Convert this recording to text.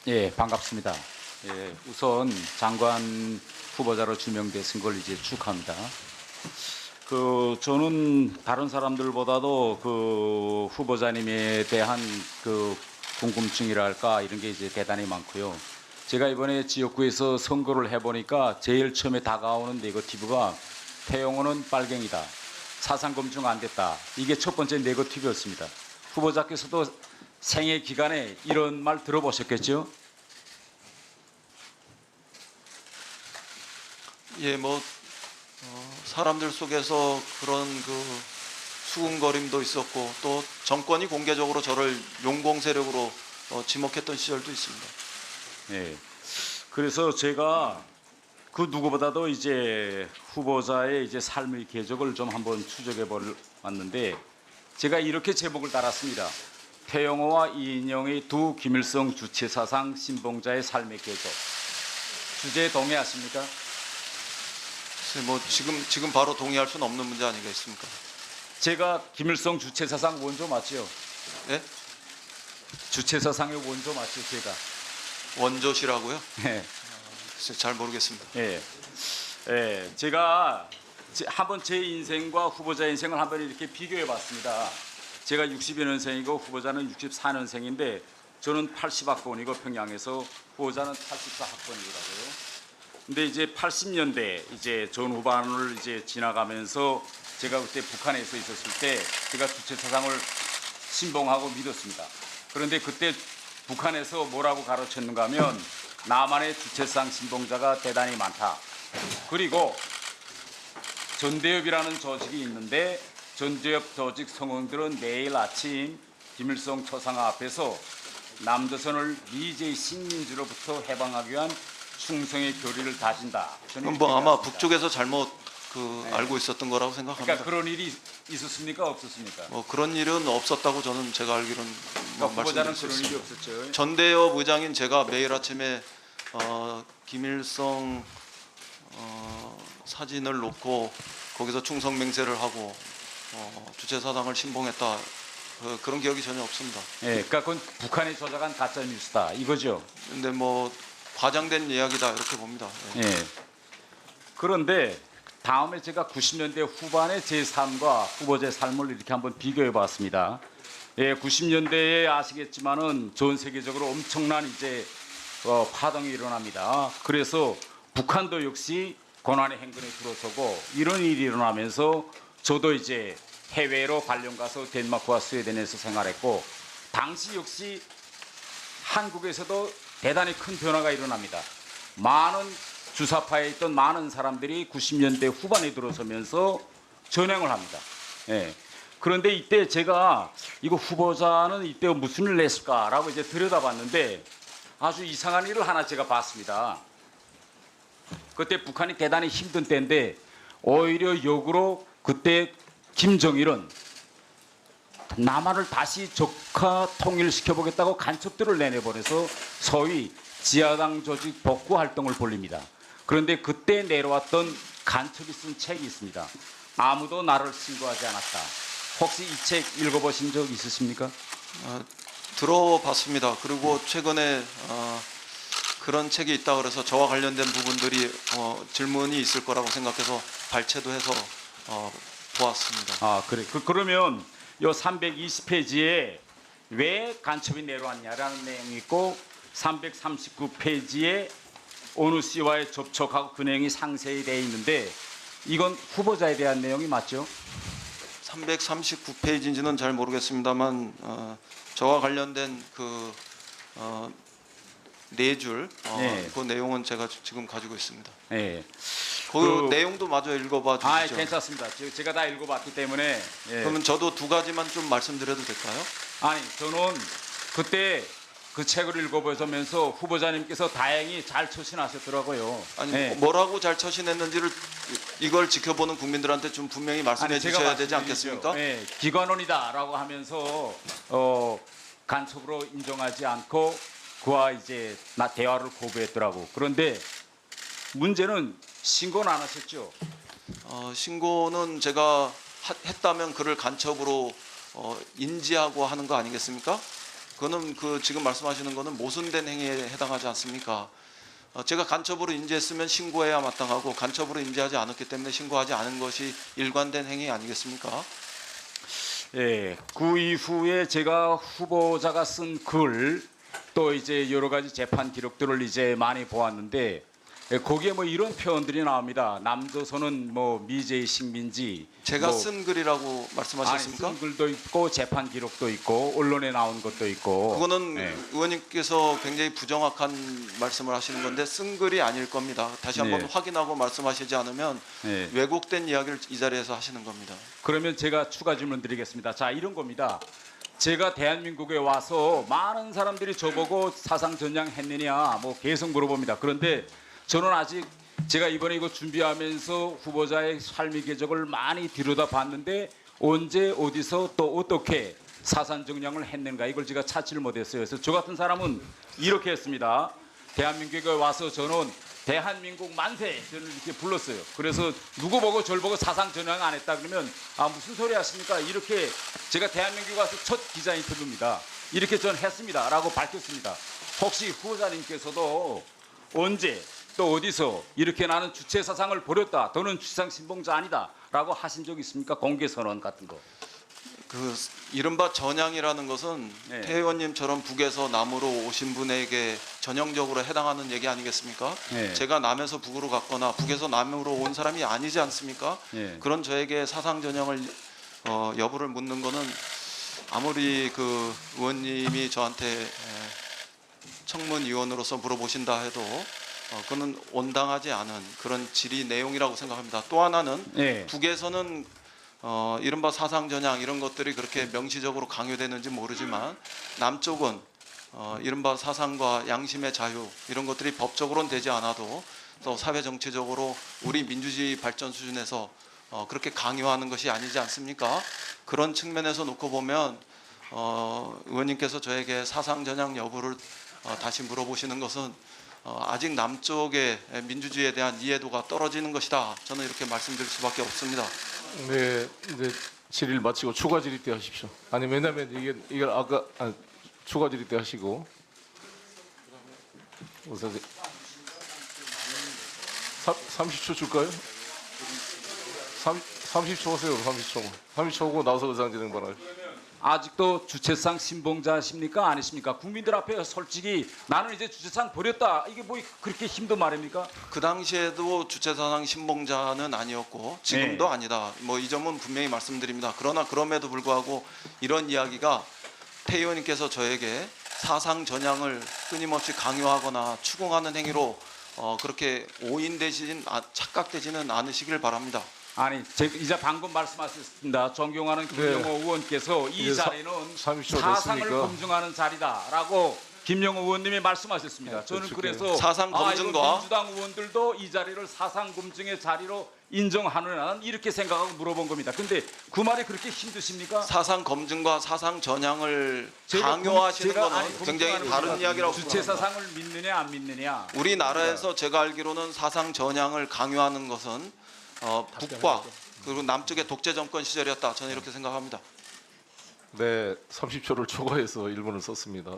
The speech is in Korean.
예, 반갑습니다. 예, 우선 장관 후보자로 지명되신 걸 이제 축하합니다. 저는 다른 사람들보다도 후보자님에 대한 궁금증이랄까 이런 게 이제 대단히 많고요. 제가 이번에 지역구에서 선거를 해보니까 제일 처음에 다가오는 네거티브가 태영호는 빨갱이다. 사상 검증 안 됐다. 이게 첫 번째 네거티브였습니다. 후보자께서도 생애 기간에 이런 말 들어보셨겠죠? 예, 사람들 속에서 그런 수군거림도 있었고 또 정권이 공개적으로 저를 용공 세력으로 지목했던 시절도 있습니다. 예. 그래서 제가 그 누구보다도 이제 후보자의 이제 삶의 궤적을 좀 한번 추적해 보았는데 제가 이렇게 제목을 달았습니다. 태영호와 이인영의 두 김일성 주체사상 신봉자의 삶의 궤적. 주제에 동의하십니까? 지금 바로 동의할 수는 없는 문제 아니겠습니까? 제가 김일성 주체사상 원조 맞죠? 예? 주체사상의 원조 맞죠, 제가? 원조시라고요? 예. 잘 모르겠습니다. 예. 예. 제가 한번 제 인생과 후보자 인생을 한번 이렇게 비교해 봤습니다. 제가 62년생이고 후보자는 64년생인데 저는 80학번이고 평양에서 후보자는 84학번이더라고요. 근데 이제 80년대 이제 전 후반을 이제 지나가면서 제가 그때 북한에서 있었을 때 제가 주체사상을 신봉하고 믿었습니다. 그런데 그때 북한에서 뭐라고 가르쳤는가 하면 남한의 주체사상 신봉자가 대단히 많다. 그리고 전대협이라는 조직이 있는데 전대협 조직 성원들은 매일 아침 김일성 초상화 앞에서 남조선을 미제의 식민지로부터 해방하기 위한 충성의 교리를 다진다. 그럼 아마 북쪽에서 잘못 알고 있었던 거라고 생각합니다. 그러니까 그런 일이 있었습니까? 없었습니까? 그런 일은 없었다고 제가 알기로는 그러니까 후보자는 그런 일이 없었죠. 전대협 의장인 제가 매일 아침에 김일성 사진을 놓고 거기서 충성 맹세를 하고 주체사상을 신봉했다. 그런 기억이 전혀 없습니다. 예, 그러니까 그건 북한이 조작한 가짜 뉴스다 이거죠. 근데 과장된 이야기다 이렇게 봅니다. 예. 예. 그런데 다음에 제가 90년대 후반의 제 삶과 후보자의 삶을 이렇게 한번 비교해 봤습니다. 예, 90년대에 아시겠지만은 전 세계적으로 엄청난 이제 파동이 일어납니다. 그래서 북한도 역시 고난의 행군에 들어서고 이런 일이 일어나면서 저도 이제 해외로 발령 가서 덴마크와 스웨덴에서 생활했고 당시 역시 한국에서도 대단히 큰 변화가 일어납니다. 많은 주사파에 있던 많은 사람들이 90년대 후반에 들어서면서 전향을 합니다. 예. 그런데 이때 제가 이거 후보자는 이때 무슨 일을 했을까라고 이제 들여다봤는데 아주 이상한 일을 하나 제가 봤습니다. 그때 북한이 대단히 힘든 때인데 오히려 역으로 그때 김정일은 남한을 다시 적화 통일시켜보겠다고 간첩들을 내내보내서 소위 지하당 조직 복구 활동을 벌립니다. 그런데 그때 내려왔던 간첩이 쓴 책이 있습니다. 아무도 나를 신고하지 않았다. 혹시 이 책 읽어보신 적 있으십니까? 들어봤습니다. 그리고 최근에 그런 책이 있다 그래서 저와 관련된 부분들이 질문이 있을 거라고 생각해서 발췌도 해서 보았습니다. 아, 그래. 그러면 요 320페이지에 왜 간첩이 내려왔냐라는 내용이 있고 339페이지에 어느 씨와의 접촉하고 그 내용이 상세히 되어 있는데 이건 후보자에 대한 내용이 맞죠? 339페이지인지는 잘 모르겠습니다만 저와 관련된 네 줄 네. 그 내용은 제가 지금 가지고 있습니다. 예. 그 내용도 마저 읽어봐 주시죠. 아, 괜찮습니다. 제가 다 읽어봤기 때문에. 예. 그러면 저도 두 가지만 좀 말씀드려도 될까요? 아니, 저는 그때 그 책을 읽어보면서 후보자님께서 다행히 잘 처신하셨더라고요. 아니 예. 뭐라고 잘 처신했는지를 이걸 지켜보는 국민들한테 좀 분명히 말씀해 아니, 제가 주셔야 되지 말씀드리죠. 않겠습니까? 예, 기관원이다라고 하면서 간첩으로 인정하지 않고 그와 이제 대화를 거부했더라고. 그런데 문제는 신고는 안 하셨죠? 신고는 제가 했다면 그를 간첩으로 인지하고 하는 거 아니겠습니까? 그거는 그 지금 말씀하시는 거는 모순된 행위에 해당하지 않습니까? 제가 간첩으로 인지했으면 신고해야 마땅하고 간첩으로 인지하지 않았기 때문에 신고하지 않은 것이 일관된 행위 아니겠습니까? 예, 그 이후에 제가 후보자가 쓴 글 또 이제 여러 가지 재판 기록들을 이제 많이 보았는데 예, 거기에 뭐 이런 표현들이 나옵니다. 남조선은 뭐 미제의 식민지. 제가 뭐 쓴 글이라고 말씀하셨습니까? 쓴 글도 있고 재판 기록도 있고 언론에 나온 것도 있고. 그거는 예. 의원님께서 굉장히 부정확한 말씀을 하시는 건데 쓴 글이 아닐 겁니다. 다시 한번 네. 확인하고 말씀하시지 않으면 예. 왜곡된 이야기를 이 자리에서 하시는 겁니다. 그러면 제가 추가 질문 드리겠습니다. 자, 이런 겁니다. 제가 대한민국에 와서 많은 사람들이 저보고 사상 전향했느냐 뭐 계속 물어봅니다. 그런데 저는 아직 제가 이번에 이거 준비하면서 후보자의 삶의 궤적을 많이 들여다봤는데 언제 어디서 또 어떻게 사상 정량을 했는가 이걸 제가 찾지를 못했어요. 그래서 저 같은 사람은 이렇게 했습니다. 대한민국에 와서 저는 대한민국 만세 저는 이렇게 불렀어요. 그래서 누구 보고 저를 보고 사상 전향 안 했다 그러면 아 무슨 소리 하십니까? 이렇게 제가 대한민국에 와서 첫 기자 인터뷰입니다. 이렇게 전 했습니다라고 밝혔습니다. 혹시 후보자님께서도 언제 또 어디서 이렇게 나는 주체 사상을 버렸다. 너는 주체상 신봉자 아니다라고 하신 적 있습니까? 공개 선언 같은 거. 그 이른바 전향이라는 것은 네. 태 의원님처럼 북에서 남으로 오신 분에게 전형적으로 해당하는 얘기 아니겠습니까? 네. 제가 남에서 북으로 갔거나 북에서 남으로 온 사람이 아니지 않습니까? 네. 그런 저에게 사상 전형을 여부를 묻는 거는 아무리 그 의원님이 저한테 청문위원으로서 물어보신다 해도 그는 온당하지 않은 그런 질의 내용이라고 생각합니다. 또 하나는 네. 북에서는 이른바 사상 전향 이런 것들이 그렇게 명시적으로 강요되는지 모르지만 남쪽은 이른바 사상과 양심의 자유 이런 것들이 법적으로는 되지 않아도 또 사회 정치적으로 우리 민주주의 발전 수준에서 그렇게 강요하는 것이 아니지 않습니까? 그런 측면에서 놓고 보면 의원님께서 저에게 사상 전향 여부를 다시 물어보시는 것은 아직 남쪽의 민주주의에 대한 이해도가 떨어지는 것이다. 저는 이렇게 말씀드릴 수밖에 없습니다. 네, 이제 질의를 마치고 추가 질의 때 하십시오. 아니 왜냐면 이게 아까 추가 질의 때 하시고 우선 30초 줄까요? 30초 하세요. 30초고 나서 의사진행 발언. 아직도 주체상 신봉자십니까? 아니십니까? 국민들 앞에 솔직히 나는 이제 주체상 버렸다. 이게 뭐 그렇게 힘든 말입니까? 그 당시에도 주체사상 신봉자는 아니었고 지금도 네. 아니다. 뭐 이 점은 분명히 말씀드립니다. 그러나 그럼에도 불구하고 이런 이야기가 태 의원님께서 저에게 사상 전향을 끊임없이 강요하거나 추궁하는 행위로 그렇게 오인되진 착각되지는 않으시길 바랍니다. 아니, 이제 방금 말씀하셨습니다. 존경하는 김영호 의원께서 이 이제 자리는 30초 사상을 됐으니까. 검증하는 자리다라고 김영호 의원님이 말씀하셨습니다. 저는 줄게요. 그래서 사상 검증과- 이거 민주당 의원들도 이 자리를 사상 검증의 자리로 인정하느냐는 이렇게 생각하고 물어본 겁니다. 근데 그 말이 그렇게 힘드십니까? 사상 검증과 사상 전향을 제가 강요하시는 제가 거는 아니, 굉장히 검증하는 다른 겁니다. 이야기라고 주체 생각합니다. 사상을 믿느냐 안 믿느냐. 우리나라에서 제가 알기로는 사상 전향을 강요하는 것은 북과 그리고 남쪽의 독재 정권 시절이었다. 저는 이렇게 생각합니다. 네, 30초를 초과해서 1분을 썼습니다.